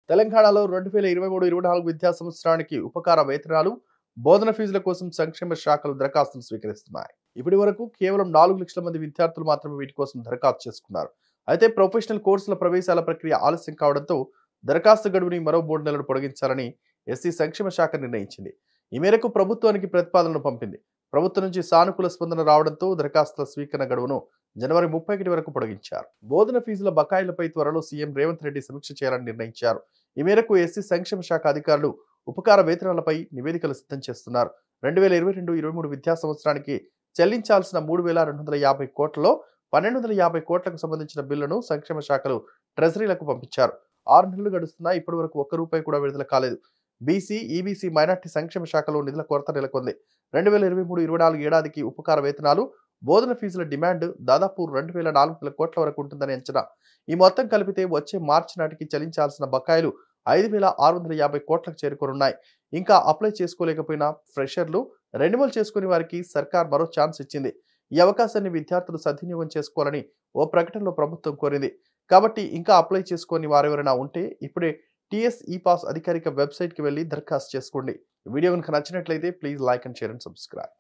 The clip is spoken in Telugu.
తెలంగాణలో 2023-24 విద్యా సంవత్సరానికి ఉపకార వేతనాలు, బోధన ఫీజుల కోసం సంక్షేమ శాఖలు దరఖాస్తులు స్వీకరిస్తున్నాయి. ఇప్పటి వరకు కేవలం 4 లక్షల మంది విద్యార్థులు మాత్రమే వీటి కోసం దరఖాస్తు చేసుకున్నారు. అయితే ప్రొఫెషనల్ కోర్సుల ప్రవేశాల ప్రక్రియ ఆలస్యం కావడంతో దరఖాస్తు గడువుని మరో 3 నెలలు పొడిగించాలని ఎస్సీ సంక్షేమ శాఖ నిర్ణయించింది. ఈ మేరకు ప్రభుత్వానికి ప్రతిపాదనలు పంపింది. ప్రభుత్వం నుంచి సానుకూల స్పందన రావడంతో దరఖాస్తుల స్వీకరణ గడువును జనవరి 31 వరకు పొడిగించారు. బోధన ఫీజుల బకాయిలపై త్వరలో సీఎం రేవంత్ రెడ్డి సమీక్ష చేయాలని నిర్ణయించారు. ఈ మేరకు ఎస్సీ సంక్షేమ శాఖ అధికారులు ఉపకార వేతనాలపై నివేదికలు సిద్ధం చేస్తున్నారు. 2022-23 విద్యా సంవత్సరానికి చెల్లించాల్సిన 3,250 కోట్లలో 1,250 కోట్లకు సంబంధించిన బిల్లును సంక్షేమ శాఖలు ట్రెజరీలకు పంపించారు. 6 నెలలు గడుస్తున్నా ఇప్పటి వరకు ఒక్క రూపాయి కూడా విడుదల కాలేదు. బీసీ, ఈబీసీ, మైనార్టీ సంక్షేమ శాఖలో నిధుల కొరత నెలకొంది. 2023-24 ఏడాదికి ఉపకార వేతనాలు, బోధన ఫీజుల డిమాండ్ దాదాపు 2,400 కోట్ల వరకు ఉంటుందని అంచనా. ఈ మొత్తం కలిపితే వచ్చే మార్చి నాటికి చెల్లించాల్సిన బకాయిలు 5,650 కోట్లకు చేరుకోనున్నాయి. ఇంకా అప్లై చేసుకోలేకపోయిన ఫ్రెషర్లు, రెన్యువల్ చేసుకునే వారికి సర్కార్ మరో ఛాన్స్ ఇచ్చింది. ఈ అవకాశాన్ని విద్యార్థులు సద్వినియోగం చేసుకోవాలని ఓ ప్రకటనలో ప్రభుత్వం కోరింది. కాబట్టి ఇంకా అప్లై చేసుకోని వారెవరైనా ఉంటే ఇప్పుడే టీఎస్ ఈ పాస్ అధికారిక వెబ్సైట్కి వెళ్ళి దరఖాస్తు చేసుకోండి. వీడియో కనుక నచ్చినట్లయితే please like and share and subscribe.